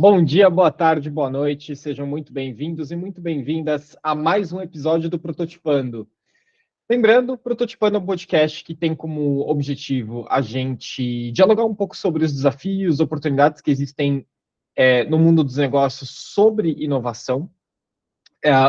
Bom dia, boa tarde, boa noite, sejam muito bem-vindos e muito bem-vindas a mais um episódio do Prototipando. Lembrando, Prototipando é um podcast que tem como objetivo a gente dialogar um pouco sobre os desafios, oportunidades que existem no mundo dos negócios sobre inovação.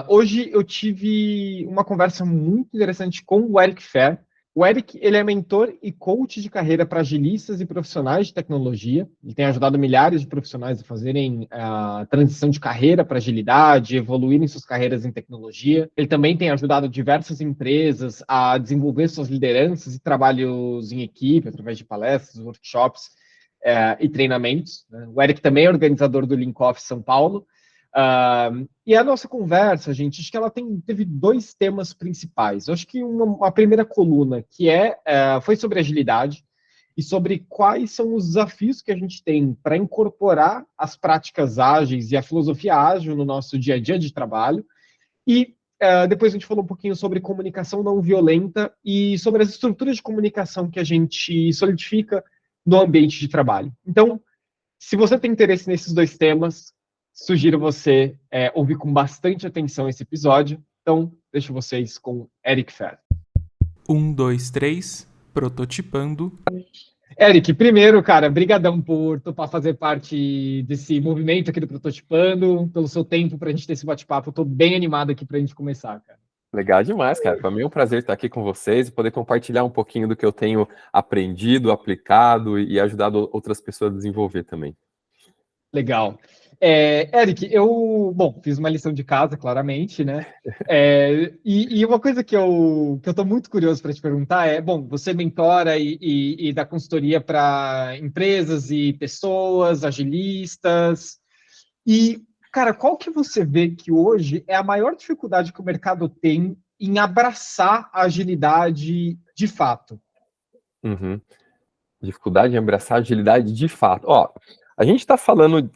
Hoje eu tive uma conversa muito interessante com o Eric Fer. O Eric, ele é mentor e coach de carreira para agilistas e profissionais de tecnologia. Ele tem ajudado milhares de profissionais a fazerem a transição de carreira para agilidade, evoluírem suas carreiras em tecnologia. Ele também tem ajudado diversas empresas a desenvolver suas lideranças e trabalhos em equipe, através de palestras, workshops e treinamentos. O Eric também é organizador do Link Off São Paulo. E a nossa conversa, gente, acho que ela teve dois temas principais. Eu acho que uma primeira coluna, que foi sobre agilidade e sobre quais são os desafios que a gente tem para incorporar as práticas ágeis e a filosofia ágil no nosso dia a dia de trabalho. E depois a gente falou um pouquinho sobre comunicação não violenta e sobre as estruturas de comunicação que a gente solidifica no ambiente de trabalho. Então, se você tem interesse nesses dois temas, sugiro você ouvir com bastante atenção esse episódio. Então, deixo vocês com Eric Fer. 1, 2, 3, prototipando. Eric, primeiro, cara, brigadão por topar fazer parte desse movimento aqui do Prototipando, pelo seu tempo para a gente ter esse bate-papo. Estou bem animado aqui para a gente começar, cara. Legal demais, cara. Para mim é um prazer estar aqui com vocês e poder compartilhar um pouquinho do que eu tenho aprendido, aplicado e ajudado outras pessoas a desenvolver também. Legal. Eric, eu fiz uma lição de casa, claramente, né? E uma coisa que eu tô muito curioso para te perguntar você mentora e dá consultoria para empresas e pessoas, agilistas, e, cara, qual que você vê que hoje é a maior dificuldade que o mercado tem em abraçar a agilidade de fato? Uhum. Dificuldade em abraçar a agilidade de fato. Ó, a gente está falando...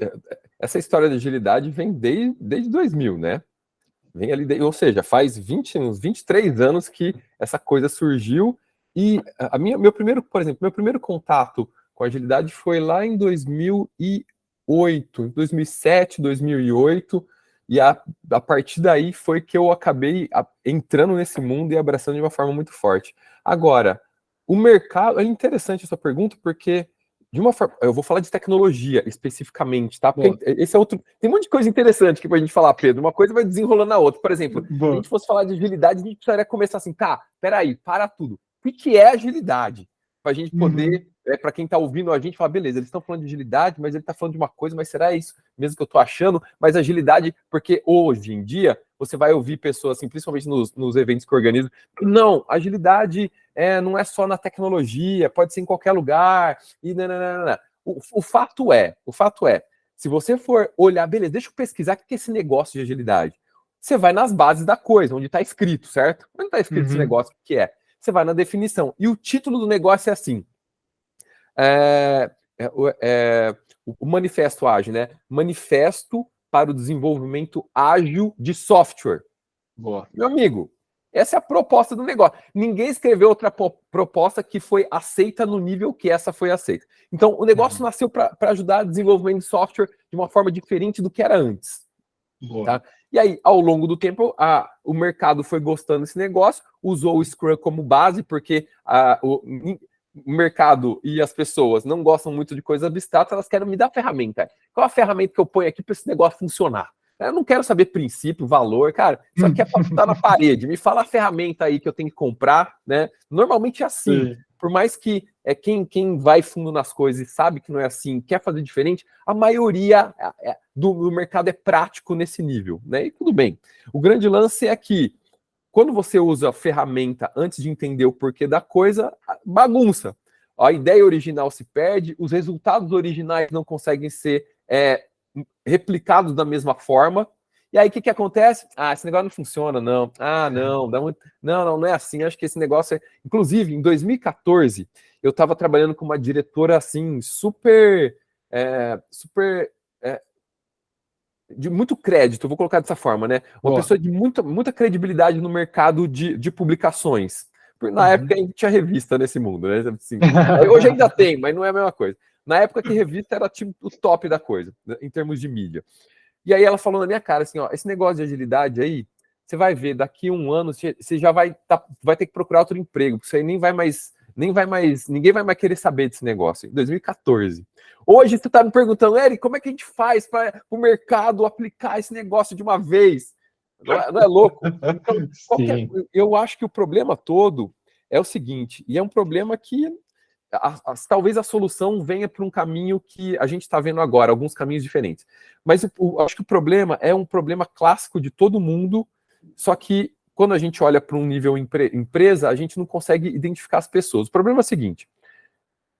Essa história de agilidade vem desde 2000, né? Vem ali, ou seja, faz uns 23 anos que essa coisa surgiu e meu primeiro contato com agilidade foi lá em 2008, 2007, 2008, e a partir daí foi que eu acabei entrando nesse mundo e abraçando de uma forma muito forte. Agora, o mercado... É interessante essa pergunta porque... De uma forma, eu vou falar de tecnologia especificamente, tá? Porque esse é outro. Tem um monte de coisa interessante aqui pra gente falar, Pedro. Uma coisa vai desenrolando na outra. Por exemplo, se a gente fosse falar de agilidade, a gente precisaria começar assim, tá, peraí, para tudo. O que é agilidade? Pra gente poder, para quem tá ouvindo a gente, falar, beleza, eles estão falando de agilidade, mas ele tá falando de uma coisa, mas será isso mesmo que eu tô achando? Mas agilidade, porque hoje em dia, você vai ouvir pessoas, assim, principalmente nos eventos que eu organizo, não, agilidade não é só na tecnologia, pode ser em qualquer lugar, e não. O fato é, se você for olhar, beleza, deixa eu pesquisar o que é esse negócio de agilidade. Você vai nas bases da coisa, onde está escrito, certo? Onde está escrito esse negócio, o que é? Você vai na definição. E o título do negócio é assim. O manifesto ágil, né? Manifesto para o desenvolvimento ágil de software. Boa. Meu amigo, essa é a proposta do negócio. Ninguém escreveu outra proposta que foi aceita no nível que essa foi aceita. Então, o negócio nasceu para ajudar o desenvolvimento de software de uma forma diferente do que era antes. Tá? E aí, ao longo do tempo, o mercado foi gostando desse negócio, usou o Scrum como base, porque o mercado e as pessoas não gostam muito de coisas abstratas, elas querem me dar ferramenta. Qual a ferramenta que eu ponho aqui para esse negócio funcionar? Eu não quero saber princípio, valor, cara. Isso aqui é para botar na parede. Me fala a ferramenta aí que eu tenho que comprar, né? Normalmente é assim. Sim. Por mais que quem vai fundo nas coisas e sabe que não é assim, quer fazer diferente, a maioria do mercado é prático nesse nível, né? E tudo bem. O grande lance é que quando você usa a ferramenta antes de entender o porquê da coisa, bagunça. A ideia original se perde, os resultados originais não conseguem ser replicados da mesma forma. E aí, o que acontece? Esse negócio não funciona, não. Não é assim. Acho que esse negócio é... Inclusive, em 2014, eu estava trabalhando com uma diretora, assim, super de muito crédito, vou colocar dessa forma, né? Uma pessoa de muita credibilidade no mercado de publicações. Na época, a gente tinha revista nesse mundo, né? Assim, hoje ainda tem, mas não é a mesma coisa. Na época que revista era tipo o top da coisa, né, em termos de mídia. E aí ela falou na minha cara assim, ó, esse negócio de agilidade aí, você vai ver, daqui a um ano você já vai ter que procurar outro emprego, porque isso aí ninguém vai mais querer saber desse negócio. Em 2014. Hoje você está me perguntando, Eric, como é que a gente faz para o mercado aplicar esse negócio de uma vez? Não é louco? Então, eu acho que o problema todo é o seguinte, e é um problema que talvez a solução venha por um caminho que a gente está vendo agora, alguns caminhos diferentes. Mas acho que o problema é um problema clássico de todo mundo, só que quando a gente olha para um nível empresa, a gente não consegue identificar as pessoas. O problema é o seguinte,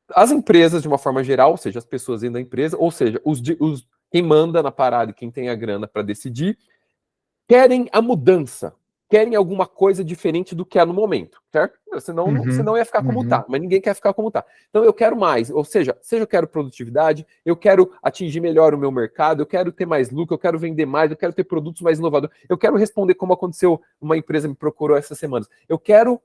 as empresas, de uma forma geral, ou seja, as pessoas dentro da empresa, ou seja, quem manda na parada e quem tem a grana para decidir, querem a mudança, querem alguma coisa diferente do que é no momento, certo? Senão ia ficar como tá, mas ninguém quer ficar como tá. Então eu quero mais, ou seja eu quero produtividade, eu quero atingir melhor o meu mercado, eu quero ter mais lucro, eu quero vender mais, eu quero ter produtos mais inovadores, eu quero responder como aconteceu, uma empresa me procurou essas semanas, eu quero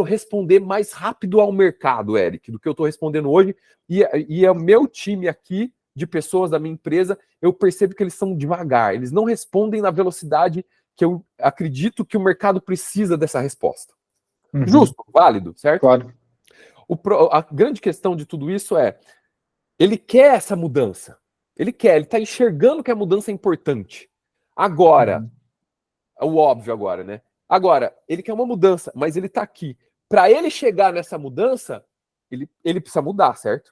responder mais rápido ao mercado, Eric, do que eu estou respondendo hoje, e é o meu time aqui, de pessoas da minha empresa, eu percebo que eles são devagar, eles não respondem na velocidade que eu acredito que o mercado precisa dessa resposta. Justo, válido, certo? Claro. A grande questão de tudo isso é, ele quer essa mudança, ele está enxergando que a mudança é importante. Agora, o óbvio agora, né? Agora, ele quer uma mudança, mas ele está aqui. Para ele chegar nessa mudança, ele precisa mudar, certo?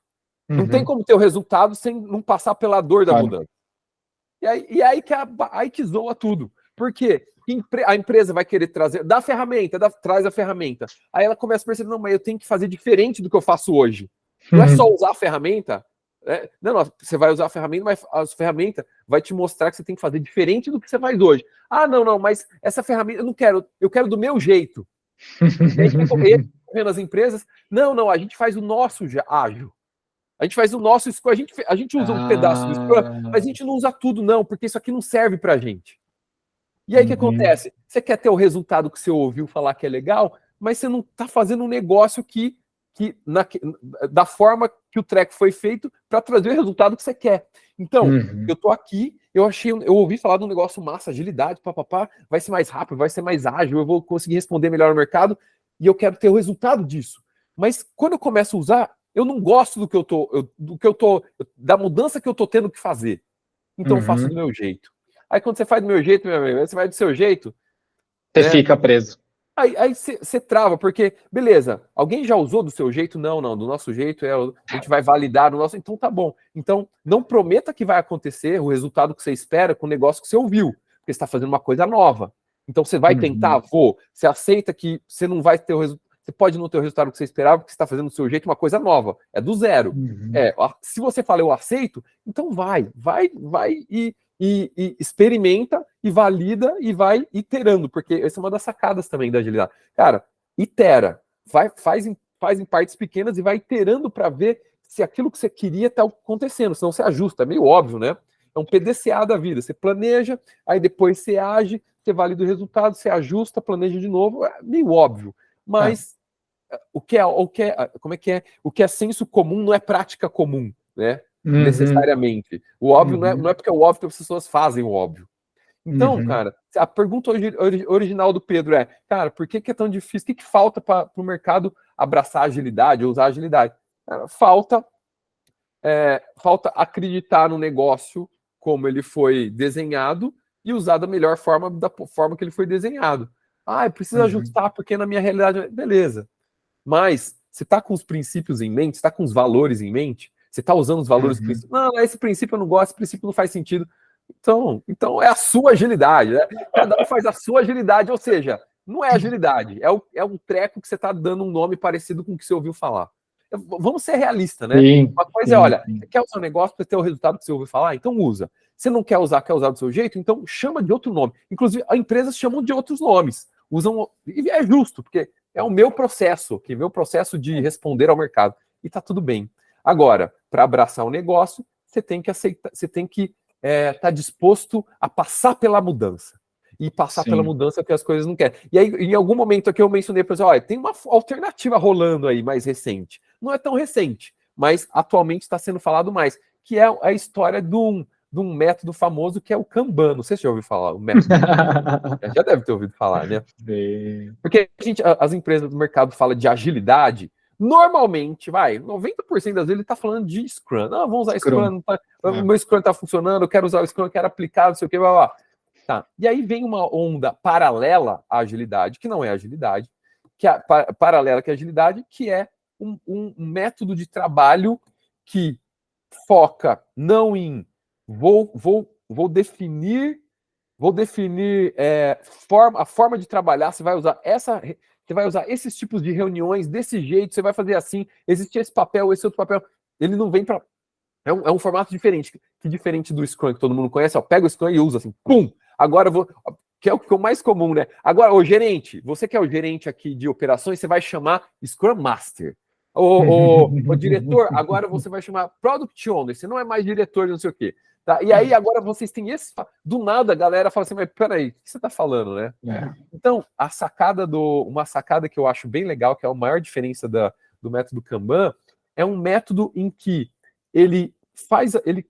Não tem como ter o resultado sem não passar pela dor da mudança. E aí que zoa tudo. Por quê? A empresa vai querer trazer, dá a ferramenta, traz a ferramenta. Aí ela começa a perceber, não, mas eu tenho que fazer diferente do que eu faço hoje. Não é só usar a ferramenta. Não, você vai usar a ferramenta, mas a ferramenta vai te mostrar que você tem que fazer diferente do que você faz hoje. Ah, não, mas essa ferramenta eu quero do meu jeito. E aí, vendo as empresas, não, a gente faz o nosso ágil. A gente faz o nosso Scrum, a gente usa um pedaço do Scrum, mas a gente não usa tudo, não, porque isso aqui não serve pra gente. E aí o que acontece? Você quer ter o resultado que você ouviu falar que é legal, mas você não está fazendo um negócio da forma que o treco foi feito para trazer o resultado que você quer. Então, eu tô aqui, eu ouvi falar de um negócio massa, agilidade, vai ser mais rápido, vai ser mais ágil, eu vou conseguir responder melhor no mercado, e eu quero ter o resultado disso. Mas quando eu começo a usar, eu não gosto da mudança que eu tô tendo que fazer. Então eu faço do meu jeito. Aí quando você faz do meu jeito, meu amigo, você vai do seu jeito, você fica preso. Aí você trava, porque, beleza, alguém já usou do seu jeito? Não, do nosso jeito, a gente vai validar no nosso, então tá bom. Então, não prometa que vai acontecer o resultado que você espera com o negócio que você ouviu, porque você está fazendo uma coisa nova. Então você vai tentar, você aceita que você não vai ter o resultado, você pode não ter o resultado que você esperava, porque você está fazendo do seu jeito uma coisa nova, é do zero. Se você fala eu aceito, então vai e experimenta e valida e vai iterando, porque essa é uma das sacadas também da agilidade. Cara, itera, faz em partes pequenas e vai iterando para ver se aquilo que você queria está acontecendo, senão você ajusta, é meio óbvio, né? É um PDCA da vida, você planeja, aí depois você age, você valida o resultado, você ajusta, planeja de novo, é meio óbvio. Mas o que é senso comum não é prática comum, né? Necessariamente. O óbvio não é porque é o óbvio que as pessoas fazem o óbvio. Então, cara, a pergunta original do Pedro é, cara, por que é tão difícil? O que falta para o mercado abraçar a agilidade, ou usar a agilidade? Cara, falta acreditar no negócio como ele foi desenhado e usar da melhor forma, da forma que ele foi desenhado. Precisa ajustar porque na minha realidade... Beleza. Mas você está com os princípios em mente, você está com os valores em mente, você está usando os valores do princípio. Não, esse princípio eu não gosto, esse princípio não faz sentido. Então é a sua agilidade, né? Cada um faz a sua agilidade, ou seja, não é agilidade, é um treco que você está dando um nome parecido com o que você ouviu falar. Vamos ser realistas, né? Uma coisa é, olha, você quer usar um negócio para ter o resultado que você ouviu falar? Então usa. Você não quer usar do seu jeito? Então chama de outro nome. Inclusive, as empresas chamam de outros nomes. E é justo, porque é o meu processo, meu processo de responder ao mercado. E tá tudo bem. Agora, para abraçar o negócio, você tem que aceitar, você tem que estar disposto a passar pela mudança. E passar pela mudança que as coisas não querem. E aí, em algum momento aqui eu mencionei para você, olha, tem uma alternativa rolando aí mais recente. Não é tão recente, mas atualmente está sendo falado mais, que é a história de um método famoso que é o Kanban. Não sei se você já ouviu falar, o método Kanban. Já deve ter ouvido falar, né? Porque as empresas do mercado falam de agilidade, normalmente, 90% das vezes ele está falando de Scrum. Não, vamos usar Scrum, o meu Scrum está funcionando, eu quero usar o Scrum, eu quero aplicar, não sei o que, blá, blá. Tá. E aí vem uma onda paralela à agilidade, que não é agilidade, que é paralela à agilidade, que é um método de trabalho que foca não em vou definir a forma de trabalhar, você vai usar esses tipos de reuniões desse jeito, você vai fazer assim, existe esse papel, esse outro papel. Ele não vem para... É um formato diferente, que diferente do Scrum, que todo mundo conhece, pega o Scrum e usa assim, pum! Agora eu vou... Que é o mais comum, né? Agora, o gerente, você que é o gerente aqui de operações, você vai chamar Scrum Master. O diretor, agora você vai chamar Product Owner, você não é mais diretor de não sei o quê. Tá? E aí agora vocês têm esse... Do nada a galera fala assim, mas peraí, o que você está falando, né? Então, uma sacada que eu acho bem legal, que é a maior diferença do método Kanban, é um método em que ele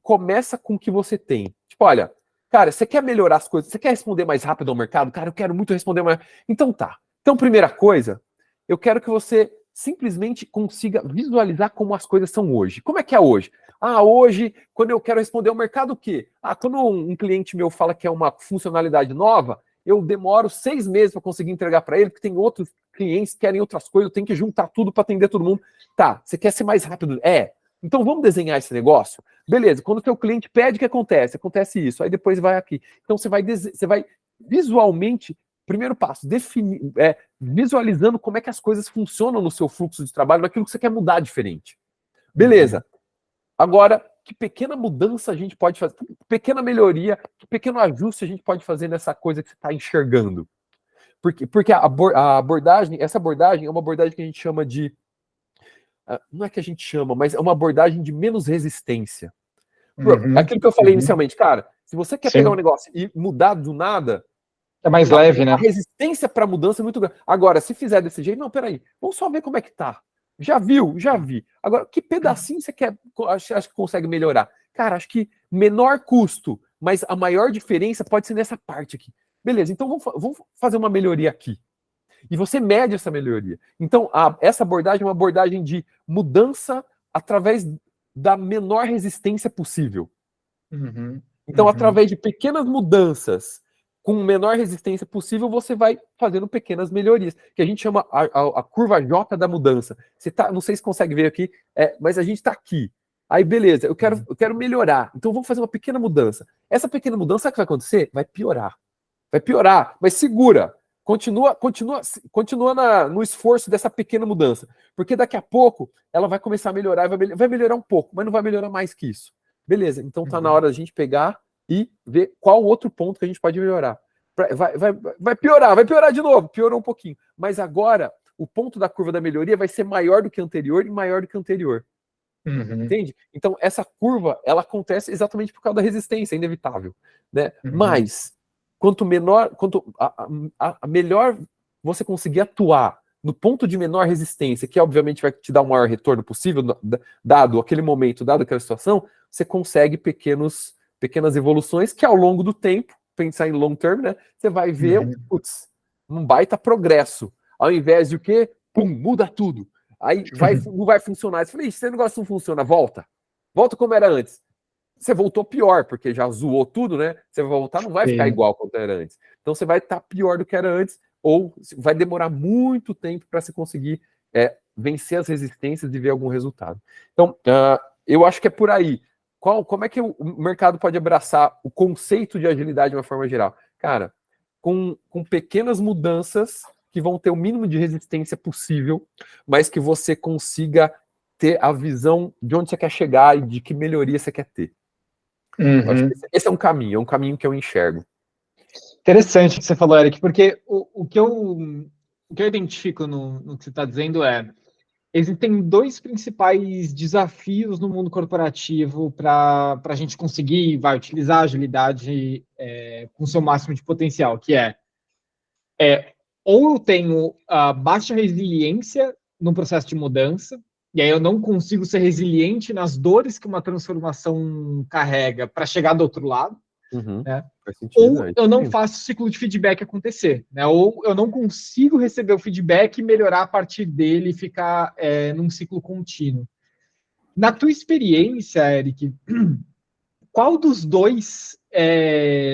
começa com o que você tem. Tipo, olha, cara, você quer melhorar as coisas, você quer responder mais rápido ao mercado? Cara, eu quero muito responder mais. Então tá. Então, primeira coisa, eu quero que você simplesmente consiga visualizar como as coisas são hoje. Como é que é hoje? Hoje, quando eu quero responder ao mercado, o quê? Quando um cliente meu fala que é uma funcionalidade nova, eu demoro 6 meses para conseguir entregar para ele, porque tem outros clientes que querem outras coisas, eu tenho que juntar tudo para atender todo mundo. Tá, você quer ser mais rápido? Então vamos desenhar esse negócio? Beleza, quando o teu cliente pede, o que acontece? Acontece isso, aí depois vai aqui. Então você vai visualmente, primeiro passo, visualizando como é que as coisas funcionam no seu fluxo de trabalho, naquilo que você quer mudar diferente. Beleza. Agora, que pequena mudança a gente pode fazer, que pequena melhoria, que pequeno ajuste a gente pode fazer nessa coisa que você está enxergando? Porque essa abordagem é uma abordagem que a gente chama de... Não é que a gente chama, mas é uma abordagem de menos resistência. Aquilo que eu falei inicialmente, cara, se você quer pegar um negócio e mudar do nada, é mais leve, né? A resistência para mudança é muito grande. Agora, se fizer desse jeito, não, peraí, vamos só ver como é que tá. Já viu? Já vi. Agora, que pedacinho você quer, acho que consegue melhorar? Cara, acho que menor custo, mas a maior diferença pode ser nessa parte aqui. Beleza, então vamos fazer uma melhoria aqui. E você mede essa melhoria. Então, essa abordagem é uma abordagem de mudança através da menor resistência possível. Então, através de pequenas mudanças, com menor resistência possível, você vai fazendo pequenas melhorias, que a gente chama a curva J da mudança. Não sei se consegue ver aqui, mas a gente está aqui. Aí, beleza, eu quero melhorar. Então, vamos fazer uma pequena mudança. Essa pequena mudança, sabe o que vai acontecer? Vai piorar. Vai piorar, mas segura. Continua no esforço dessa pequena mudança. Porque daqui a pouco ela vai começar a melhorar, vai melhorar um pouco, mas não vai melhorar mais que isso. Beleza, então tá na hora da gente pegar e ver qual outro ponto que a gente pode melhorar. Vai piorar de novo, piorou um pouquinho. Mas agora, o ponto da curva da melhoria vai ser maior do que o anterior e maior do que o anterior. Entende? Então, essa curva, ela acontece exatamente por causa da resistência, é inevitável. Né? Mas, quanto melhor você conseguir atuar no ponto de menor resistência, que obviamente vai te dar o maior retorno possível, dado aquele momento, dado aquela situação, você consegue pequenas evoluções que ao longo do tempo, pensar em long term, né, você vai ver um baita progresso. Ao invés de o quê? Pum, muda tudo. Aí não vai funcionar. Você fala, esse negócio não funciona, volta. Volta como era antes. Você voltou pior, porque já zoou tudo, né? Você vai voltar, não vai ficar igual como era antes. Então você vai estar pior do que era antes, ou vai demorar muito tempo para você conseguir vencer as resistências e ver algum resultado. Então, eu acho que é por aí. Como é que o mercado pode abraçar o conceito de agilidade de uma forma geral? Cara, com pequenas mudanças que vão ter o mínimo de resistência possível, mas que você consiga ter a visão de onde você quer chegar e de que melhoria você quer ter. Acho que esse é um caminho que eu enxergo. Interessante o que você falou, Eric, porque o que eu identifico no que você está dizendo existem 2 principais desafios no mundo corporativo para a gente conseguir utilizar a agilidade com seu máximo de potencial, que ou eu tenho baixa resiliência no processo de mudança, e aí eu não consigo ser resiliente nas dores que uma transformação carrega para chegar do outro lado, né? Faz sentido, Ou né? eu não faço o ciclo de feedback acontecer, né? Ou eu não consigo receber o feedback e melhorar a partir dele e ficar num ciclo contínuo. Na tua experiência, Eric, qual dos dois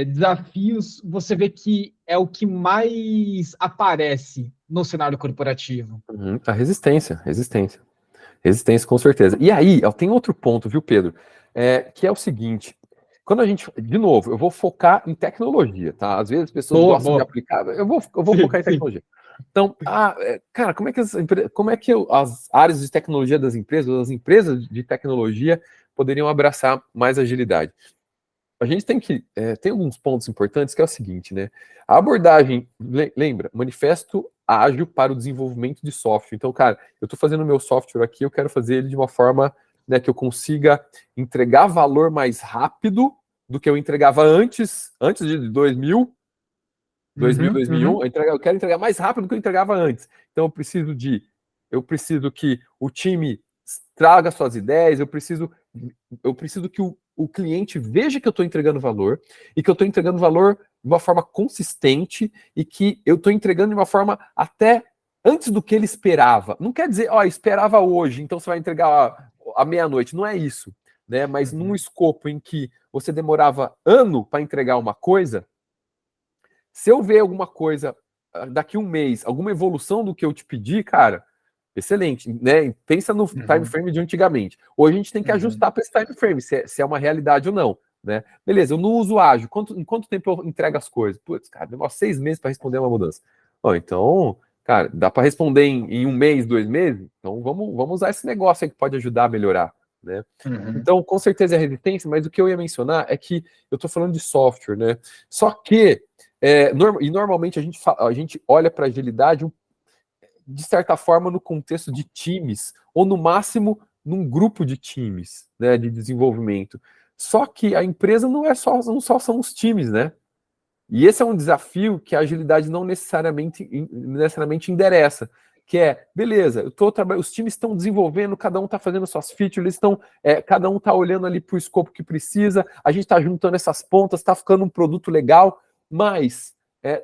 desafios você vê que é o que mais aparece no cenário corporativo? A resistência, resistência. Resistência, com certeza. E aí, tem outro ponto, viu, Pedro? Que é o seguinte: quando a gente, de novo, eu vou focar em tecnologia, tá? Às vezes as pessoas Boa, gostam de boa. aplicar, eu vou Sim, focar em sim. tecnologia. Então, cara, como é que as áreas de tecnologia das empresas, as empresas de tecnologia poderiam abraçar mais agilidade? A gente tem que tem alguns pontos importantes que é o seguinte, né? A abordagem, lembra, manifesto ágil para o desenvolvimento de software. Então, cara, eu estou fazendo o meu software aqui, eu quero fazer ele de uma forma, né, que eu consiga entregar valor mais rápido do que eu entregava antes de 2000, 2001. Eu quero entregar mais rápido do que eu entregava antes. Então, eu preciso que o time traga suas ideias, eu preciso que o cliente veja que eu estou entregando valor e que eu estou entregando valor de uma forma consistente e que eu estou entregando de uma forma até antes do que ele esperava. Não quer dizer, esperava hoje, então você vai entregar à meia-noite. Não é isso, né? Mas num escopo em que você demorava ano para entregar uma coisa, se eu ver alguma coisa daqui um mês, alguma evolução do que eu te pedi, cara, excelente, né? Pensa no time frame de antigamente. Hoje a gente tem que ajustar para esse time frame, se é uma realidade ou não, né? Beleza, eu não uso ágil. Em quanto tempo eu entrego as coisas? Putz, cara, demora 6 meses para responder uma mudança. Então, cara, dá para responder em um mês, 2 meses? Então vamos usar esse negócio aí que pode ajudar a melhorar, né? Então, com certeza é resistência, mas o que eu ia mencionar é que eu estou falando de software, né? Só que, normalmente a gente olha para agilidade de certa forma, no contexto de times, ou no máximo num grupo de times, né, de desenvolvimento. Só que a empresa não só são os times, né? E esse é um desafio que a agilidade não necessariamente endereça, que é, beleza, os times estão desenvolvendo, cada um está fazendo suas features, cada um está olhando ali para o escopo que precisa, a gente está juntando essas pontas, está ficando um produto legal, mas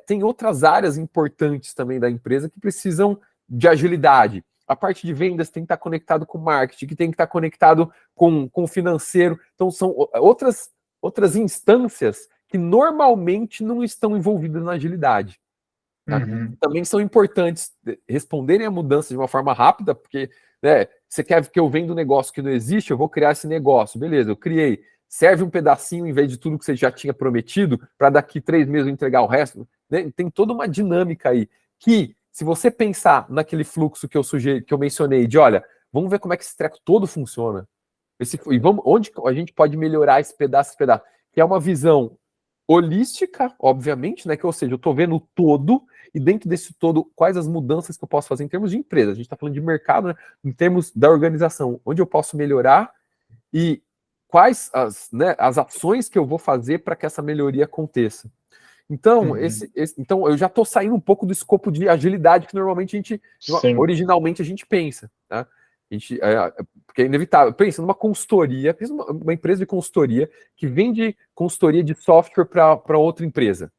tem outras áreas importantes também da empresa que precisam de agilidade. A parte de vendas tem que estar conectado com o marketing, que tem que estar conectado com o financeiro. Então, são outras instâncias que normalmente não estão envolvidas na agilidade. Tá? Também são importantes responderem a mudança de uma forma rápida, porque, né, você quer que eu venda um negócio que não existe, eu vou criar esse negócio. Beleza, eu criei. Serve um pedacinho em vez de tudo que você já tinha prometido, para daqui 3 meses eu entregar o resto. Né? Tem toda uma dinâmica aí que, se você pensar naquele fluxo que eu mencionei, de olha, vamos ver como é que esse treco todo funciona. Onde a gente pode melhorar esse pedaço, que é uma visão holística, obviamente, né? Ou seja, eu estou vendo o todo, e dentro desse todo, quais as mudanças que eu posso fazer em termos de empresa. A gente está falando de mercado, né? Em termos da organização, onde eu posso melhorar e quais as ações que eu vou fazer para que essa melhoria aconteça. Então, então eu já estou saindo um pouco do escopo de agilidade que normalmente originalmente a gente pensa, tá? Porque é inevitável. Pensa numa consultoria, pensa uma empresa de consultoria que vende consultoria de software para outra empresa.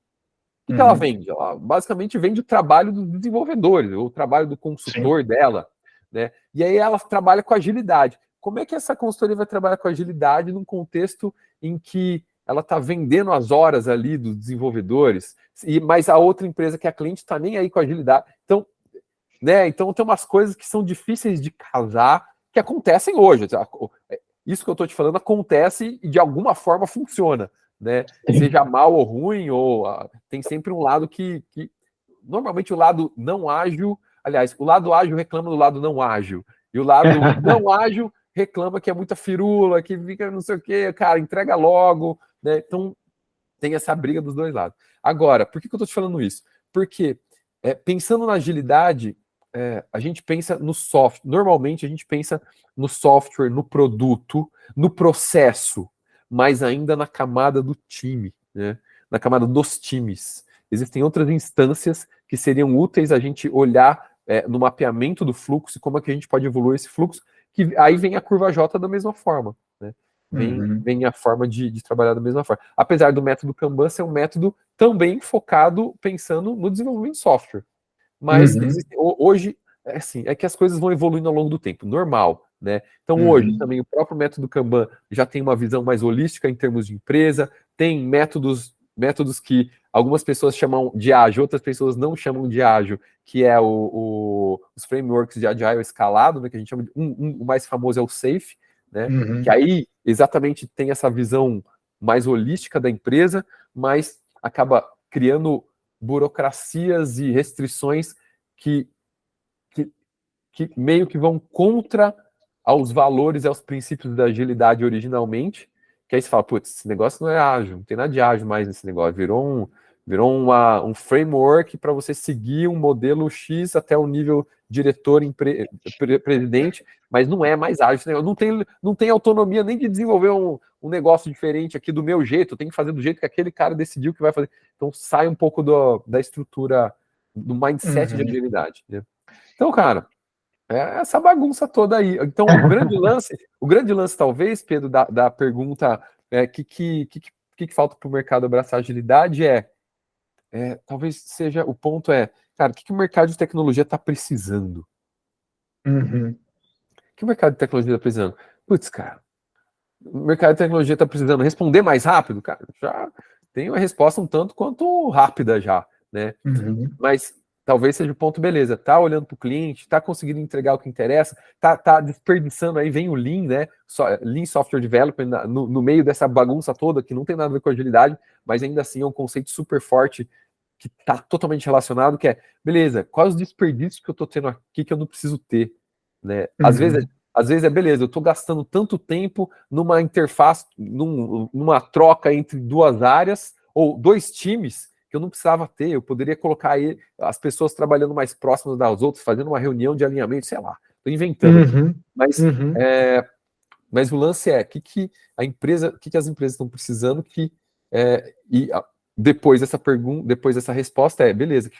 O que ela vende? Ela basicamente vende o trabalho dos desenvolvedores, o trabalho do consultor dela, né? E aí ela trabalha com agilidade. Como é que essa consultoria vai trabalhar com agilidade num contexto em que ela está vendendo as horas ali dos desenvolvedores, mas a outra empresa que é a cliente está nem aí com agilidade? Então, né? Então tem umas coisas que são difíceis de casar, que acontecem hoje. Isso que eu estou te falando acontece e de alguma forma funciona, né? Seja mal ou ruim, tem sempre um lado que normalmente o lado não ágil, aliás, o lado ágil reclama do lado não ágil, e o lado não ágil reclama que é muita firula, que fica não sei o que, cara, entrega logo, né? Então tem essa briga dos dois lados. Agora, por que eu estou te falando isso? Porque pensando na agilidade, a gente pensa no software. Normalmente a gente pensa no software, no produto, no processo, mas ainda na camada do time, né? Na camada dos times. Existem outras instâncias que seriam úteis a gente olhar no mapeamento do fluxo e como é que a gente pode evoluir esse fluxo, que aí vem a curva J da mesma forma, né? Uhum. Vem a forma de trabalhar da mesma forma. Apesar do método Kanban ser um método também focado pensando no desenvolvimento de software. Mas Uhum. hoje, assim, é que as coisas vão evoluindo ao longo do tempo, normal, né? Então hoje Uhum. também o próprio método Kanban já tem uma visão mais holística em termos de empresa, tem métodos que algumas pessoas chamam de ágil, outras pessoas não chamam de ágil, que é os frameworks de agile escalado, né, que a gente chama de o mais famoso é o SAFe, né? Uhum. Que aí exatamente tem essa visão mais holística da empresa, mas acaba criando burocracias e restrições que, que, que meio que vão contra aos valores e aos princípios da agilidade originalmente, que aí você fala, putz, esse negócio não é ágil, não tem nada de ágil mais nesse negócio, virou um framework para você seguir um modelo X até o nível diretor, presidente, mas não é mais ágil, esse negócio, não tem autonomia nem de desenvolver um negócio diferente aqui do meu jeito, eu tenho que fazer do jeito que aquele cara decidiu que vai fazer. Então sai um pouco da estrutura, do mindset de Uhum. agilidade, né? Então, cara, é essa bagunça toda aí. Então, o grande lance talvez, Pedro, da pergunta que falta para o mercado abraçar agilidade talvez seja o ponto cara, o que o mercado de tecnologia está precisando? Uhum. O que o mercado de tecnologia está precisando? Putz, cara, o mercado de tecnologia está precisando responder mais rápido? Cara, já tem uma resposta um tanto quanto rápida já, né? Uhum. Mas talvez seja o ponto, beleza, tá olhando para o cliente, tá conseguindo entregar o que interessa, tá desperdiçando, aí vem o Lean, né? Lean Software Development no meio dessa bagunça toda, que não tem nada a ver com agilidade, mas ainda assim é um conceito super forte que tá totalmente relacionado, que é, beleza, quais os desperdícios que eu tô tendo aqui que eu não preciso ter, né? Uhum. Às vezes beleza, eu tô gastando tanto tempo numa interface, numa troca entre duas áreas, ou dois times, que eu não precisava ter, eu poderia colocar aí as pessoas trabalhando mais próximas das outras, fazendo uma reunião de alinhamento, sei lá, estou inventando aqui. Uhum. Mas, Uhum. mas o lance que as empresas estão precisando depois dessa pergunta, depois dessa resposta beleza,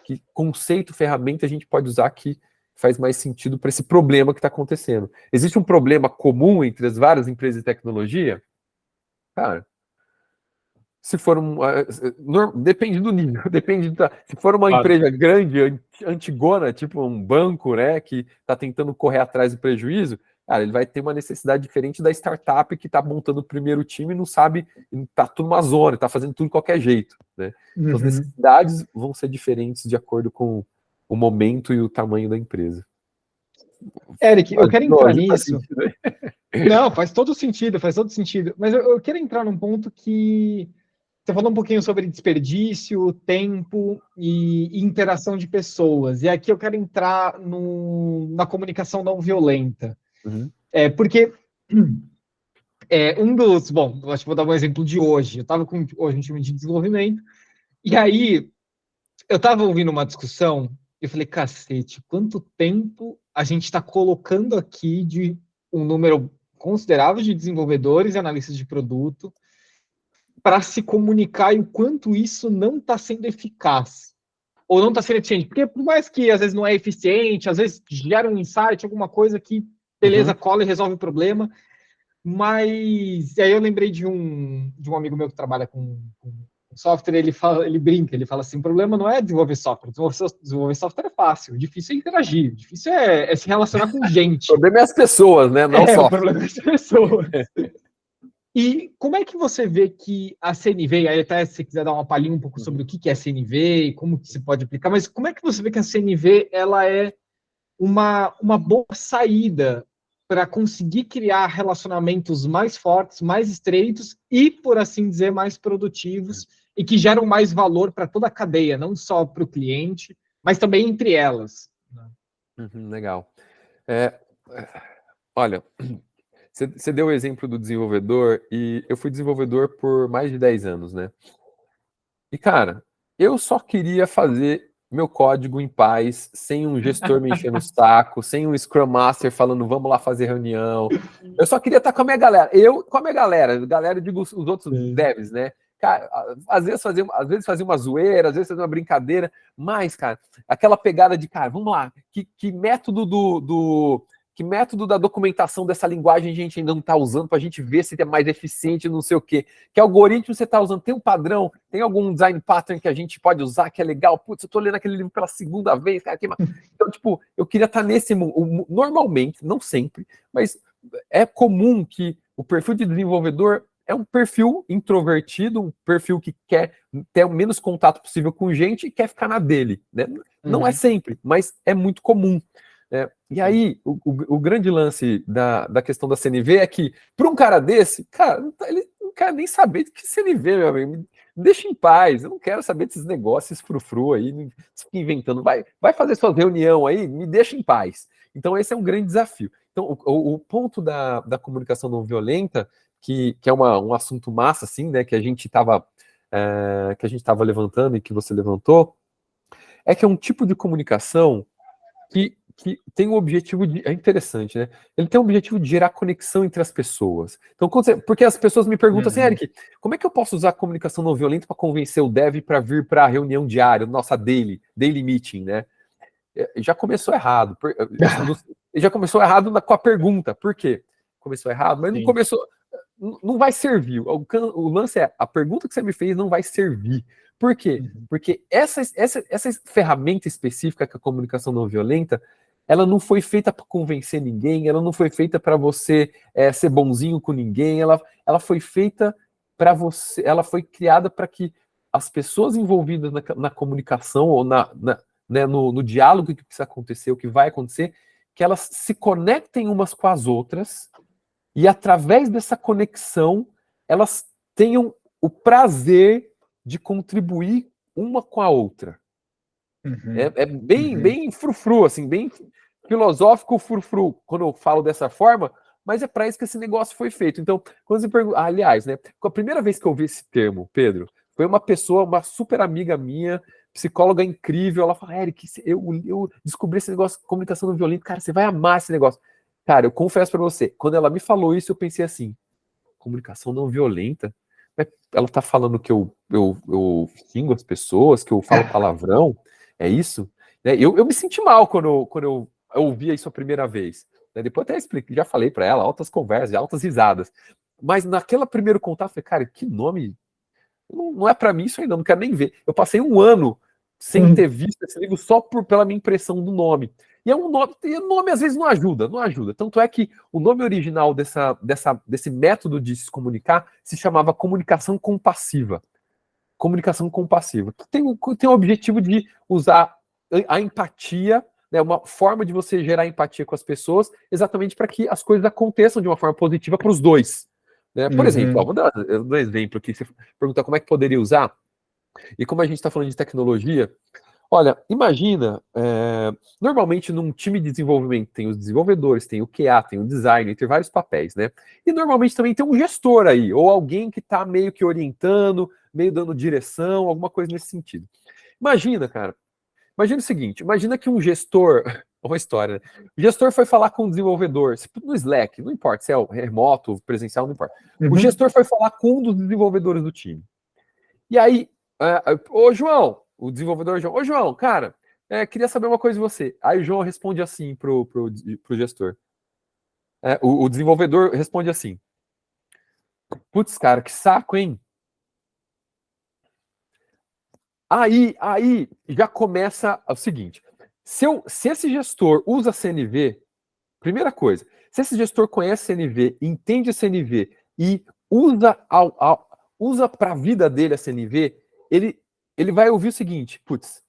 que conceito, ferramenta a gente pode usar que faz mais sentido para esse problema que está acontecendo. Existe um problema comum entre as várias empresas de tecnologia? Cara, se for depende do nível, se for uma Claro. empresa grande, antigona, tipo um banco, né, que está tentando correr atrás do prejuízo, cara, ele vai ter uma necessidade diferente da startup que está montando o primeiro time e não sabe, está tudo uma zona, está fazendo tudo de qualquer jeito, né? Então as Uhum. necessidades vão ser diferentes de acordo com o momento e o tamanho da empresa. Eric, eu quero entrar Hoje faz nisso. sentido, né? Não, faz todo sentido, faz todo sentido. Mas eu quero entrar num ponto que você falou um pouquinho sobre desperdício, tempo e interação de pessoas. E aqui eu quero entrar na comunicação não violenta. Uhum. Porque bom, acho que vou dar um exemplo de hoje. Eu estava com hoje um time de desenvolvimento, e aí eu estava ouvindo uma discussão, e eu falei, cacete, quanto tempo a gente está colocando aqui de um número considerável de desenvolvedores e analistas de produto para se comunicar e o quanto isso não está sendo eficaz ou não está sendo eficiente. Porque por mais que às vezes não é eficiente, às vezes gera um insight, alguma coisa que, beleza, Uhum. cola e resolve o problema. Mas aí eu lembrei de um amigo meu que trabalha com software, ele brinca, ele fala assim, o problema não é desenvolver software, desenvolver software é fácil, o difícil é interagir, o difícil é se relacionar com O gente. problema é as pessoas, né? Não O só. problema é as pessoas. E como é que você vê que a CNV, aí até se você quiser dar uma palhinha um pouco sobre o que é a CNV e como que se pode aplicar, mas como é que você vê que a CNV ela é uma boa saída para conseguir criar relacionamentos mais fortes, mais estreitos e, por assim dizer, mais produtivos e que geram mais valor para toda a cadeia, não só para o cliente, mas também entre elas. Legal. Olha, você deu o exemplo do desenvolvedor e eu fui desenvolvedor por mais de 10 anos, né? E, cara, eu só queria fazer meu código em paz, sem um gestor me enchendo o saco, sem um Scrum Master falando, vamos lá fazer reunião. Eu só queria estar com a minha galera. Galera, eu digo os outros devs, né? Cara, às vezes fazia uma zoeira, às vezes fazia uma brincadeira, mas, cara, aquela pegada de, cara, vamos lá, que método Que método da documentação dessa linguagem a gente ainda não está usando para a gente ver se é mais eficiente, não sei o quê. Que algoritmo você está usando? Tem um padrão? Tem algum design pattern que a gente pode usar que é legal? Putz, eu estou lendo aquele livro pela segunda vez, cara. Então, tipo, eu queria estar nesse mundo. Normalmente, não sempre, mas é comum que o perfil de desenvolvedor é um perfil introvertido, um perfil que quer ter o menos contato possível com gente e quer ficar na dele, né? Não é sempre, mas é muito comum. E aí, o grande lance da questão da CNV é que, para um cara desse, cara, ele não quer nem saber de que CNV, meu amigo. Me deixa em paz, eu não quero saber desses negócios frufru aí, não fica inventando. Vai fazer sua reunião aí, me deixa em paz. Então, esse é um grande desafio. Então, o ponto da comunicação não violenta, que é um assunto massa, assim, né, que a gente estava levantando e que você levantou, é que é um tipo de comunicação que tem o objetivo de. É interessante, né? Ele tem o objetivo de gerar conexão entre as pessoas. Então, porque as pessoas me perguntam assim, Eric, como é que eu posso usar a comunicação não violenta para convencer o dev para vir para a reunião diária, nossa daily meeting, né? Já começou errado. Já começou errado com a pergunta. Por quê? Começou errado, mas não começou. Não vai servir. O lance é, a pergunta que você me fez não vai servir. Por quê? Porque essa ferramenta específica que é a comunicação não violenta, ela não foi feita para convencer ninguém, ela não foi feita para você ser bonzinho com ninguém, ela foi feita para você, ela foi criada para que as pessoas envolvidas na comunicação ou né, no diálogo que precisa acontecer, o que vai acontecer, que elas se conectem umas com as outras e através dessa conexão elas tenham o prazer de contribuir uma com a outra. É bem frufru, assim, bem filosófico frufru, quando eu falo dessa forma, mas é para isso que esse negócio foi feito. Então, quando você pergunta... aliás, né, a primeira vez que eu ouvi esse termo, Pedro, foi uma pessoa, uma super amiga minha, psicóloga incrível, ela fala, Eric, eu descobri esse negócio de comunicação não violenta, cara, você vai amar esse negócio. Cara, eu confesso para você, quando ela me falou isso, eu pensei assim, comunicação não violenta? Ela tá falando que eu xingo as pessoas, que eu falo palavrão? É isso? Eu me senti mal quando eu ouvia isso a primeira vez. Depois até expliquei, já falei para ela, altas conversas, altas risadas. Mas naquele primeiro contato, eu falei, cara, que nome... Não é para mim isso ainda, não quero nem ver. Eu passei um ano sem ter visto esse livro só pela minha impressão do nome. E é um nome, e o nome às vezes não ajuda. Tanto é que o nome original desse método de se comunicar se chamava comunicação compassiva. Comunicação compassiva. Que tem o objetivo de usar a empatia, né, uma forma de você gerar empatia com as pessoas, exatamente para que as coisas aconteçam de uma forma positiva para os dois. Né? Por exemplo, vou dar um exemplo aqui. Você perguntar como é que poderia usar, e como a gente está falando de tecnologia, olha, imagina, normalmente num time de desenvolvimento tem os desenvolvedores, tem o QA, tem o designer, tem vários papéis, né? E normalmente também tem um gestor aí, ou alguém que está meio que orientando, meio dando direção, alguma coisa nesse sentido. Imagina, cara, imagina o seguinte, imagina que um gestor, uma história, né? O gestor foi falar com o desenvolvedor, no Slack, não importa se é remoto, presencial, não importa. O gestor foi falar com um dos desenvolvedores do time. E aí, ô João, o desenvolvedor João, ô João, cara, queria saber uma coisa de você. Aí o João responde assim pro gestor. O desenvolvedor responde assim, putz, cara, que saco, hein? Aí já começa o seguinte, se esse gestor usa CNV, primeira coisa, se esse gestor conhece CNV, entende a CNV e usa para a vida dele a CNV, ele vai ouvir o seguinte, putz,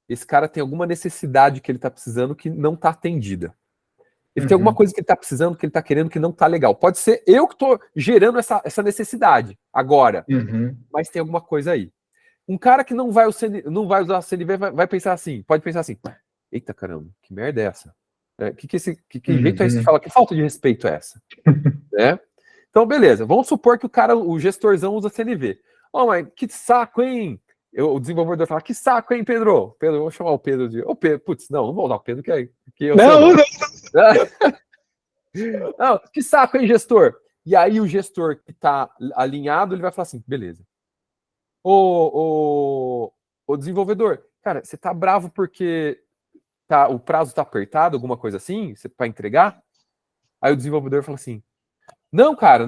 esse cara tem alguma necessidade que ele está precisando que não está atendida. Ele tem alguma coisa que ele está precisando, que ele está querendo que não está legal. Pode ser eu que estou gerando essa necessidade agora, mas tem alguma coisa aí. Um cara que não vai usar a CNV vai pensar assim, pode pensar assim, eita caramba, que merda é essa? Que jeito é esse de falar? Que falta de respeito é essa? Né? Então, beleza, vamos supor que o gestorzão usa CNV. Mas que saco, hein? O desenvolvedor fala, que saco, hein, Pedro? Pedro, vou chamar o Pedro de... Ô, Pedro, putz, não vou usar o Pedro, que eu não. Não, que saco, hein, gestor? E aí o gestor que tá alinhado, ele vai falar assim, beleza. O desenvolvedor, cara, você tá bravo porque o prazo tá apertado, alguma coisa assim, para entregar? Aí o desenvolvedor fala assim, não, cara,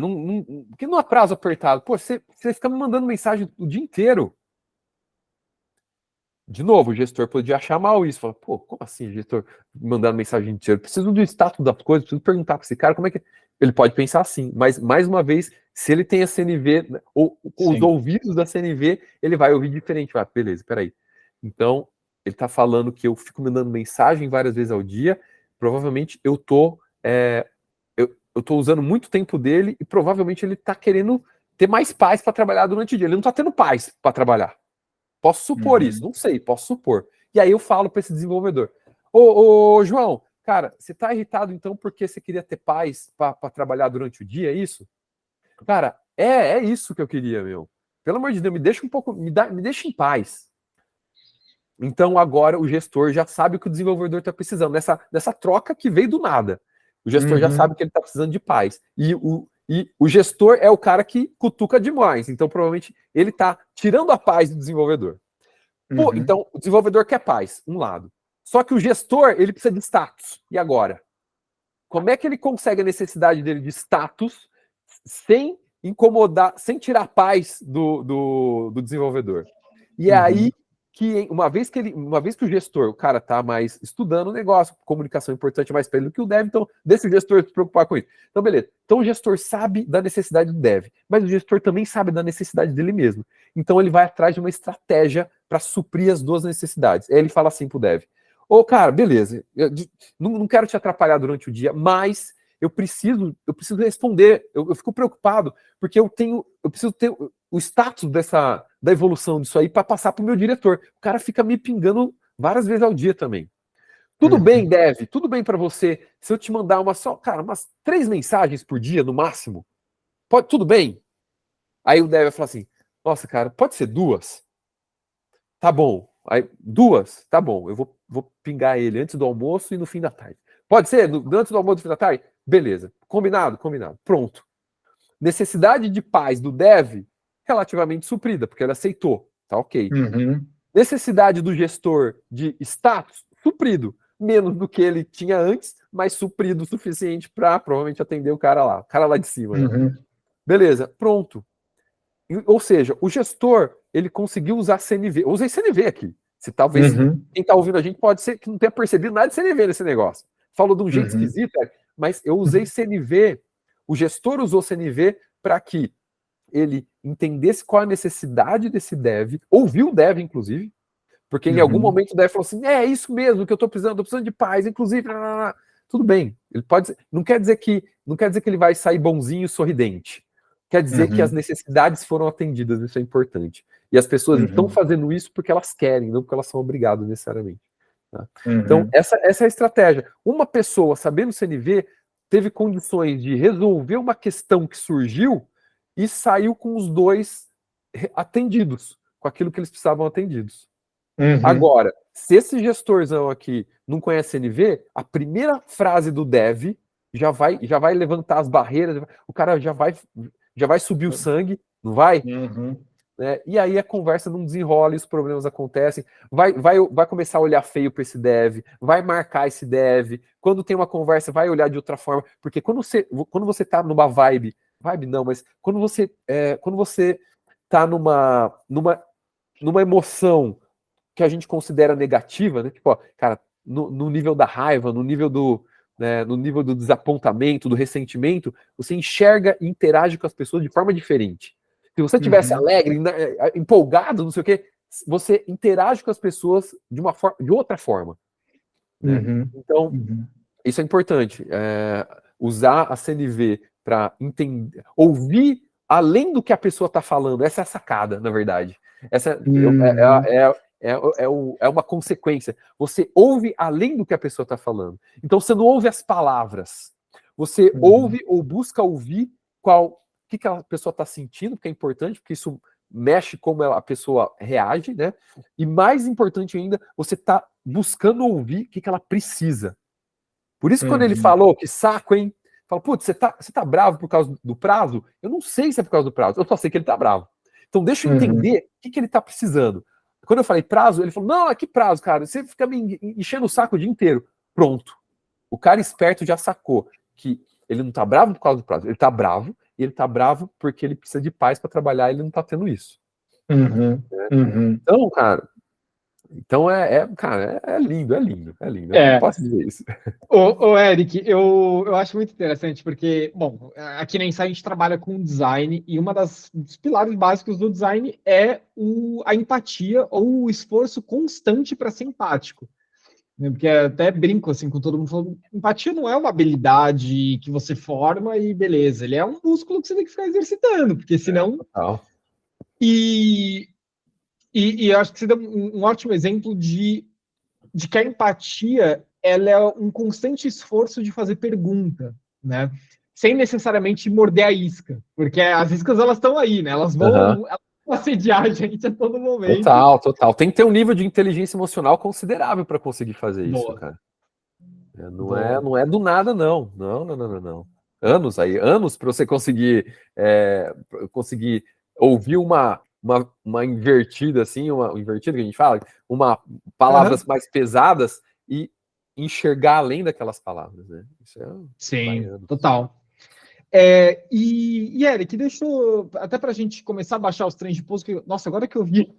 porque não há prazo apertado. Pô, você fica me mandando mensagem o dia inteiro. De novo, o gestor podia achar mal isso. Falar, pô, como assim, gestor, mandando mensagem o dia inteiro? Preciso do status das coisas, preciso perguntar para esse cara como é que... Ele pode pensar assim, mas, mais uma vez, se ele tem a CNV, ou os ouvidos da CNV, ele vai ouvir diferente. Vai, beleza, peraí. Então, ele está falando que eu fico mandando mensagem várias vezes ao dia, provavelmente eu tô usando muito tempo dele e provavelmente ele está querendo ter mais paz para trabalhar durante o dia. Ele não está tendo paz para trabalhar. Posso supor isso, não sei, posso supor. E aí eu falo para esse desenvolvedor, ô João, cara, você tá irritado então porque você queria ter paz para trabalhar durante o dia, é isso? Cara, é isso que eu queria, meu. Pelo amor de Deus, me deixa um pouco, me deixa em paz. Então agora o gestor já sabe o que o desenvolvedor está precisando, dessa troca que veio do nada. O gestor já sabe que ele está precisando de paz. E o gestor é o cara que cutuca demais. Então, provavelmente, ele está tirando a paz do desenvolvedor. Pô, então, o desenvolvedor quer paz, um lado. Só que o gestor, ele precisa de status. E agora? Como é que ele consegue a necessidade dele de status sem incomodar, sem tirar a paz do desenvolvedor? E é aí que, uma vez que o gestor, o cara tá mais estudando o negócio, comunicação importante mais para ele do que o dev, então deixa o gestor se preocupar com isso. Então, beleza. Então o gestor sabe da necessidade do dev, mas o gestor também sabe da necessidade dele mesmo. Então ele vai atrás de uma estratégia para suprir as duas necessidades. Aí ele fala assim pro dev, ô cara, beleza, eu não quero te atrapalhar durante o dia, mas eu preciso responder, eu fico preocupado, porque eu preciso ter o status da evolução disso aí para passar para o meu diretor. O cara fica me pingando várias vezes ao dia também. Tudo bem, Dev, tudo bem para você se eu te mandar umas 3 mensagens por dia no máximo? Tudo bem? Aí o Dev vai falar assim, nossa, cara, pode ser 2? Tá bom. Aí, 2? Tá bom, eu vou pingar ele antes do almoço e no fim da tarde. Pode ser? Antes do almoço e no fim da tarde? Beleza. Combinado? Combinado. Pronto. Necessidade de paz do dev, relativamente suprida, porque ele aceitou. Tá ok. Necessidade do gestor de status, suprido. Menos do que ele tinha antes, mas suprido o suficiente para provavelmente atender o cara lá de cima. Né? Beleza, pronto. Ou seja, o gestor, ele conseguiu usar CNV. Eu usei CNV aqui. Se talvez quem está ouvindo a gente pode ser que não tenha percebido nada de CNV nesse negócio. Falou de um jeito esquisito, mas eu usei CNV. O gestor usou CNV para que ele entendesse qual a necessidade desse dev, ouviu o dev, inclusive, porque em algum momento o dev falou assim, é isso mesmo que eu estou precisando de paz, inclusive, tudo bem. Ele pode, não quer dizer que ele vai sair bonzinho e sorridente. Quer dizer que as necessidades foram atendidas, isso é importante. E as pessoas estão fazendo isso porque elas querem, não porque elas são obrigadas necessariamente. Tá? Então, essa é a estratégia. Uma pessoa, sabendo CNV, teve condições de resolver uma questão que surgiu e saiu com os dois atendidos, com aquilo que eles precisavam atendidos. Agora, se esse gestorzão aqui não conhece CNV, a primeira frase do dev já vai levantar as barreiras, o cara já vai subir o sangue, não vai? Né? E aí a conversa não desenrola e os problemas acontecem. Vai começar a olhar feio para esse dev, vai marcar esse dev. Quando tem uma conversa, vai olhar de outra forma. Porque quando você tá numa vibe não, mas quando você tá numa emoção que a gente considera negativa, né? Tipo, ó, cara, no nível da raiva, no nível do desapontamento, do ressentimento, você enxerga e interage com as pessoas de forma diferente. Se você tivesse alegre, empolgado, não sei o quê, você interage com as pessoas de outra forma. Né? Então, isso é importante. Usar a CNV para entender, ouvir além do que a pessoa está falando. Essa é a sacada, na verdade. Essa é uma consequência. Você ouve além do que a pessoa está falando. Então, você não ouve as palavras. Você ouve ou busca ouvir o que a pessoa está sentindo, que é importante, porque isso mexe como a pessoa reage, né? E mais importante ainda, você está buscando ouvir o que ela precisa. Por isso, quando ele falou, que saco, hein? Fala, putz, você tá bravo por causa do prazo? Eu não sei se é por causa do prazo, eu só sei que ele tá bravo. Então, deixa eu entender o que ele tá precisando. Quando eu falei prazo, ele falou, não, que prazo, cara? Você fica me enchendo o saco o dia inteiro. Pronto. O cara esperto já sacou que ele não tá bravo por causa do prazo, ele tá bravo, e ele tá bravo porque ele precisa de paz para trabalhar e ele não tá tendo isso. Uhum, Né? uhum. Então, cara, cara, é lindo, é lindo, é lindo. Eu não posso dizer isso. Ô, Eric, eu acho muito interessante porque, bom, aqui na Insight a gente trabalha com design e uma dos pilares básicos do design é a empatia ou o esforço constante para ser empático. Né? Porque até brinco assim com todo mundo falando, empatia não é uma habilidade que você forma e beleza, ele é um músculo que você tem que ficar exercitando, porque senão. E eu acho que você deu um ótimo exemplo de que a empatia ela é um constante esforço de fazer pergunta, né? Sem necessariamente morder a isca, porque as iscas elas estão aí, né? Elas vão assediar a gente a todo momento. Total. Tem que ter um nível de inteligência emocional considerável para conseguir fazer isso, cara. Não é do nada, não. Não. Anos para você conseguir ouvir uma invertida, assim, uma invertida que a gente fala, palavras mais pesadas e enxergar além daquelas palavras, né? Isso Sim, total. E Eric, deixa eu, até para a gente começar a baixar os trens de pouso, que, nossa, agora que eu vi,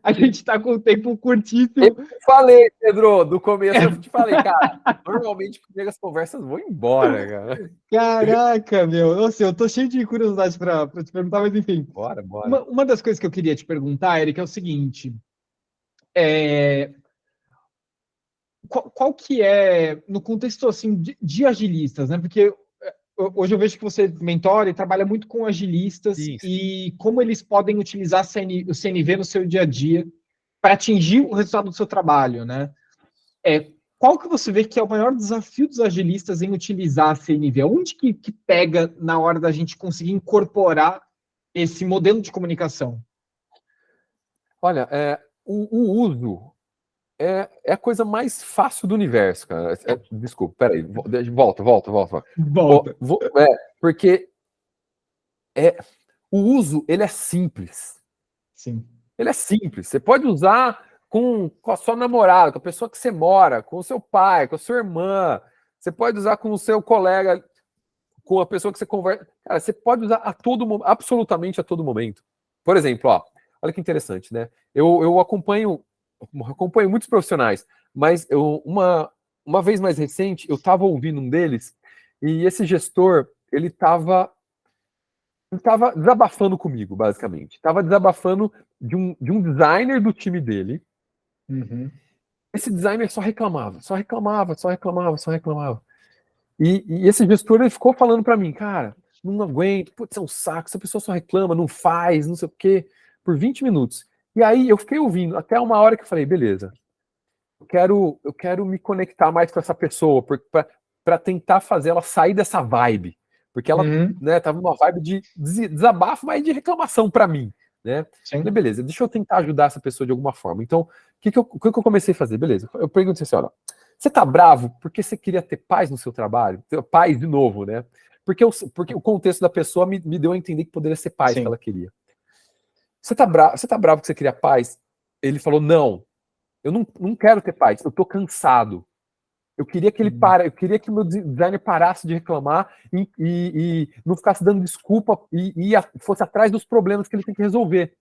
a gente está com o tempo curtíssimo. Eu falei, Pedro, do começo eu te falei, cara, normalmente comigo as conversas vão embora, cara. Caraca, meu, nossa, eu tô cheio de curiosidade para te perguntar, mas enfim. Bora. Uma das coisas que eu queria te perguntar, Eric, é o seguinte, qual que é, no contexto assim de agilistas, né? Porque hoje eu vejo que você mentora e trabalha muito com agilistas. Sim. E como eles podem utilizar o CNV no seu dia a dia para atingir o resultado do seu trabalho, né? Qual que você vê que é o maior desafio dos agilistas em utilizar a CNV? Onde que pega na hora da gente conseguir incorporar esse modelo de comunicação? Olha, o uso é a coisa mais fácil do universo, cara. Desculpa, peraí, volta. Porque o uso, ele é simples. Sim. Ele é simples. Você pode usar com a sua namorada, com a pessoa que você mora, com o seu pai, com a sua irmã. Você pode usar com o seu colega, com a pessoa que você conversa. Cara, você pode usar absolutamente a todo momento. Por exemplo, olha que interessante, né? Eu acompanho muitos profissionais, mas uma vez mais recente, eu estava ouvindo um deles, e esse gestor, ele estava desabafando comigo, basicamente. Estava desabafando de um designer do time dele. Uhum. Esse designer só reclamava. E esse gestor, ele ficou falando para mim, cara, não aguento, putz, é um saco, essa pessoa só reclama, não faz, não sei o quê, por 20 minutos. E aí eu fiquei ouvindo, até uma hora que eu falei, beleza, eu quero me conectar mais com essa pessoa, para tentar fazer ela sair dessa vibe. Porque ela tava numa vibe de desabafo, mas de reclamação para mim. Né? Falei, beleza, deixa eu tentar ajudar essa pessoa de alguma forma. Então, o que eu comecei a fazer? Beleza, eu perguntei assim, olha, você tá bravo porque você queria ter paz no seu trabalho? Ter paz de novo, né? Porque o contexto da pessoa me deu a entender que poderia ser paz que ela queria. Você tá bravo porque você queria paz? Ele falou, não, eu não quero ter paz, eu tô cansado. Eu queria que eu queria que o meu designer parasse de reclamar e não ficasse dando desculpa e fosse atrás dos problemas que ele tem que resolver.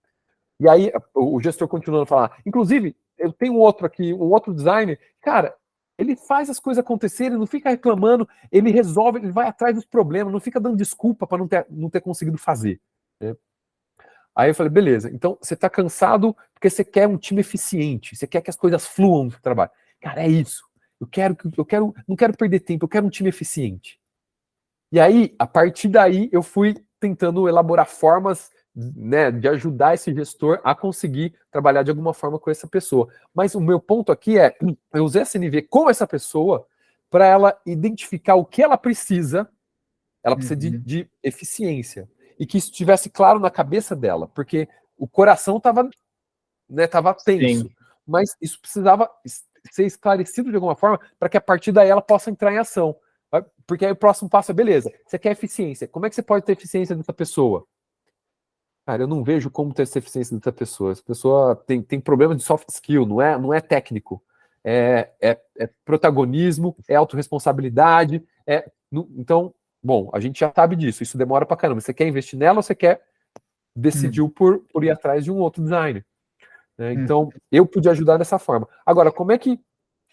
E aí o gestor continuando a falar, inclusive, eu tenho um outro designer, cara, ele faz as coisas acontecerem, não fica reclamando, ele resolve, ele vai atrás dos problemas, não fica dando desculpa para não ter conseguido fazer. Né? Aí eu falei, beleza, então você está cansado porque você quer um time eficiente, você quer que as coisas fluam no trabalho. Cara, é isso. Não quero perder tempo, eu quero um time eficiente. E aí, a partir daí, eu fui tentando elaborar formas, né, de ajudar esse gestor a conseguir trabalhar de alguma forma com essa pessoa. Mas o meu ponto aqui eu usei a CNV com essa pessoa para ela identificar o que ela precisa de eficiência. E que isso estivesse claro na cabeça dela, porque o coração estava tenso. Sim. Mas isso precisava ser esclarecido de alguma forma para que a partir daí ela possa entrar em ação. Porque aí o próximo passo é, beleza, você quer eficiência. Como é que você pode ter eficiência dessa pessoa? Cara, eu não vejo como ter essa eficiência dessa pessoa. Essa pessoa tem problema de soft skill, não é técnico. É protagonismo, é autorresponsabilidade. Então, bom, a gente já sabe disso. Isso demora pra caramba. Você quer investir nela ou você quer decidir por ir atrás de um outro designer? Né? Então, eu pude ajudar dessa forma. Agora, como é que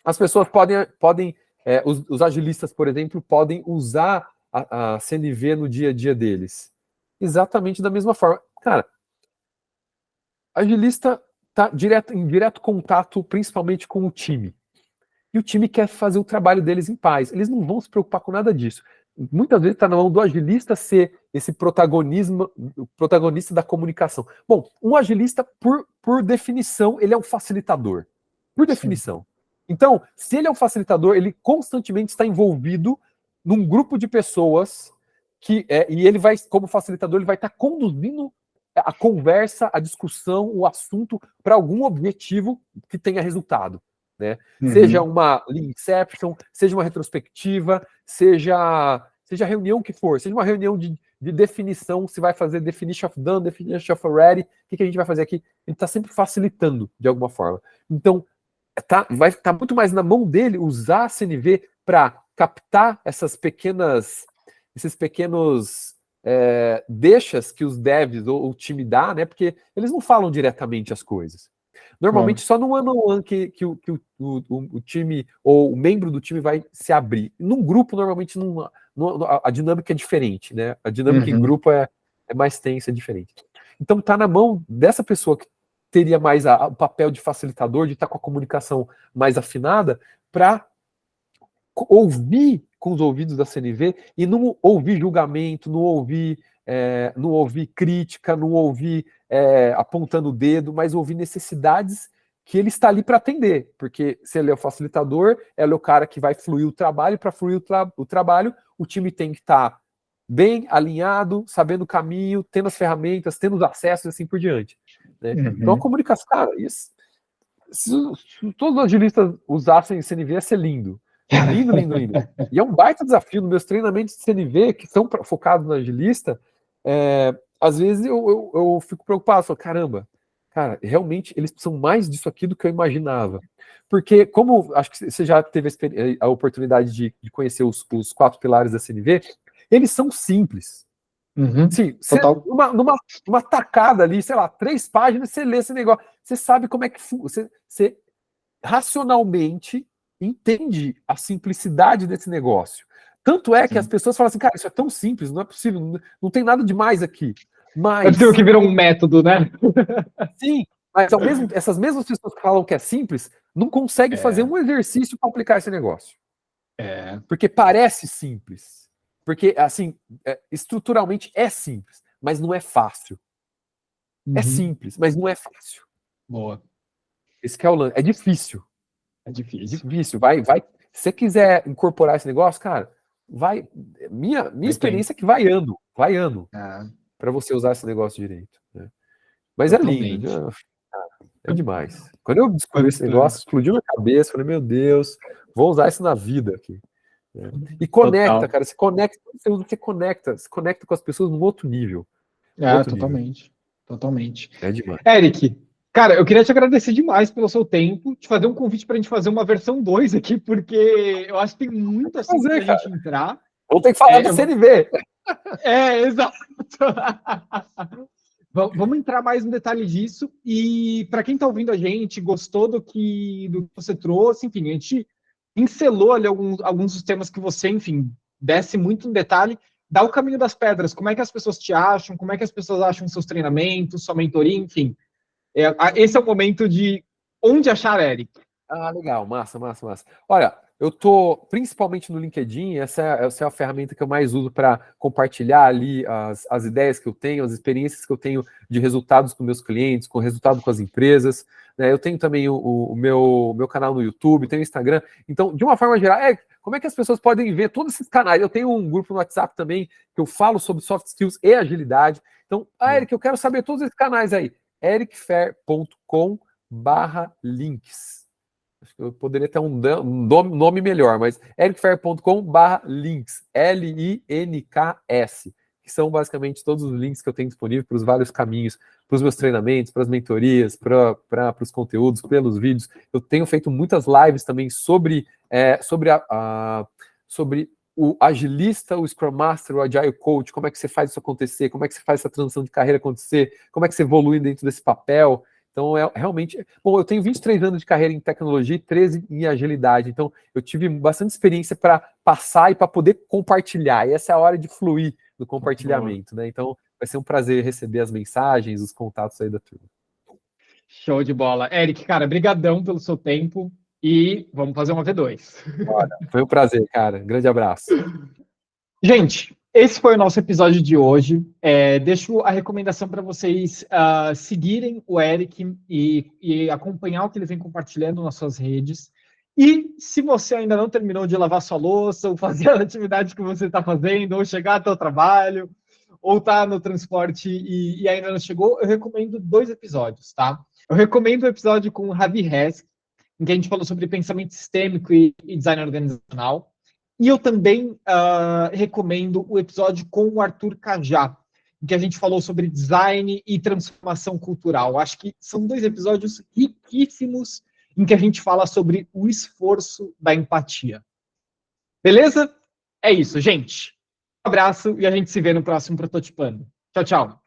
as pessoas podem os agilistas, por exemplo, podem usar a CNV no dia a dia deles? Exatamente da mesma forma. Cara, agilista está em direto contato, principalmente com o time. E o time quer fazer o trabalho deles em paz. Eles não vão se preocupar com nada disso. Muitas vezes está na mão do agilista ser esse protagonista da comunicação. Bom, um agilista, por definição, ele é um facilitador. Por definição. Então, se ele é um facilitador, ele constantemente está envolvido num grupo de pessoas e ele vai, como facilitador, ele vai estar conduzindo a conversa, a discussão, o assunto para algum objetivo que tenha resultado. Né? Seja uma Lean Inception, seja uma retrospectiva, seja a reunião que for, seja uma reunião de definição, se vai fazer definition of done, definition of already, o que a gente vai fazer aqui? Ele está sempre facilitando de alguma forma. Então, vai estar muito mais na mão dele usar a CNV para captar esses pequenos deixas que os devs ou o time dá, né? Porque eles não falam diretamente as coisas. Normalmente só no one-on-one que o time ou o membro do time vai se abrir. Num grupo, normalmente, a dinâmica é diferente, né? A dinâmica em grupo é mais tensa, é diferente. Então tá na mão dessa pessoa que teria mais o papel de facilitador, de estar com a comunicação mais afinada, para ouvir com os ouvidos da CNV e não ouvir julgamento, não ouvir crítica, não ouvir apontando o dedo, mas ouvir necessidades que ele está ali para atender, porque se ele é o facilitador, ele é o cara que vai fluir o trabalho, para fluir o trabalho, o time tem que estar bem alinhado, sabendo o caminho, tendo as ferramentas, tendo os acessos e assim por diante. Né? Então a comunicação, cara, se todos os agilistas usassem CNV, ia ser lindo. Lindo, lindo, lindo. E é um baita desafio nos meus treinamentos de CNV, que são focados no agilista, às vezes eu fico preocupado, falo, caramba, cara, realmente eles precisam mais disso aqui do que eu imaginava. Porque, como acho que você já teve a oportunidade de conhecer os 4 pilares da CNV, eles são simples. Sim, numa tacada ali, sei lá, 3 páginas, você lê esse negócio, você sabe como é que você racionalmente entende a simplicidade desse negócio. Tanto é que as pessoas falam assim, cara, isso é tão simples, não é possível, não tem nada demais aqui. Mas... É possível que virou um método, né? Sim, mas essas mesmas pessoas que falam que é simples, não conseguem fazer um exercício para aplicar esse negócio. Porque parece simples. Porque, assim, estruturalmente é simples, mas não é fácil. É simples, mas não é fácil. Boa. Esse que é o lance. É difícil. É difícil. Vai. Se você quiser incorporar esse negócio, cara, vai. Minha experiência é que vai ano. Para você usar esse negócio direito. Né? Mas totalmente. É lindo. É demais. Quando eu descobri esse negócio, explodiu minha cabeça. Falei, meu Deus, vou usar isso na vida aqui. E conecta, total. Cara. Você conecta com as pessoas num outro nível. Totalmente. É demais. Eric, cara, eu queria te agradecer demais pelo seu tempo, te fazer um convite para a gente fazer uma versão 2 aqui, porque eu acho que tem muito assim para a gente entrar. Vamos ter que falar da CNV. Exato. Vamos entrar mais no detalhe disso. E para quem está ouvindo a gente, gostou do que você trouxe, enfim, a gente pincelou ali alguns dos temas que você, enfim, desce muito no detalhe. Dá o caminho das pedras. Como é que as pessoas te acham? Como é que as pessoas acham seus treinamentos, sua mentoria, enfim. Esse é o momento de onde achar Eric. Ah, legal, massa. Olha, eu tô principalmente no LinkedIn, essa é a ferramenta que eu mais uso para compartilhar ali as ideias que eu tenho, as experiências que eu tenho de resultados com meus clientes, com resultado com as empresas. Né? Eu tenho também o meu canal no YouTube, tenho o Instagram. Então, de uma forma geral, como é que as pessoas podem ver todos esses canais? Eu tenho um grupo no WhatsApp também que eu falo sobre soft skills e agilidade. Então, Eric, eu quero saber todos esses canais aí. ericfer.com/links. Acho que eu poderia ter um nome melhor, mas ericfer.com/links, LINKS, que são basicamente todos os links que eu tenho disponível para os vários caminhos, para os meus treinamentos, para as mentorias, para os conteúdos, pelos vídeos. Eu tenho feito muitas lives também sobre o agilista, o Scrum Master, o Agile Coach, como é que você faz isso acontecer, como é que você faz essa transição de carreira acontecer, como é que você evolui dentro desse papel. Então, realmente... Bom, eu tenho 23 anos de carreira em tecnologia e 13 em agilidade, então eu tive bastante experiência para passar e para poder compartilhar, e essa é a hora de fluir do compartilhamento, né? Então, vai ser um prazer receber as mensagens, os contatos aí da turma. Show de bola. Eric, cara, brigadão pelo seu tempo e vamos fazer uma V2. Olha, foi um prazer, cara. Grande abraço. Gente, esse foi o nosso episódio de hoje. Deixo a recomendação para vocês seguirem o Eric e acompanhar o que ele vem compartilhando nas suas redes. E se você ainda não terminou de lavar sua louça, ou fazer a atividade que você está fazendo, ou chegar até o trabalho, ou está no transporte e ainda não chegou, eu recomendo 2 episódios, tá? Eu recomendo o episódio com o Ravi Hesk, em que a gente falou sobre pensamento sistêmico e design organizacional. E eu também recomendo o episódio com o Arthur Cajá, em que a gente falou sobre design e transformação cultural. Acho que são 2 episódios riquíssimos em que a gente fala sobre o esforço da empatia. Beleza? É isso, gente. Um abraço e a gente se vê no próximo Prototipando. Tchau, tchau.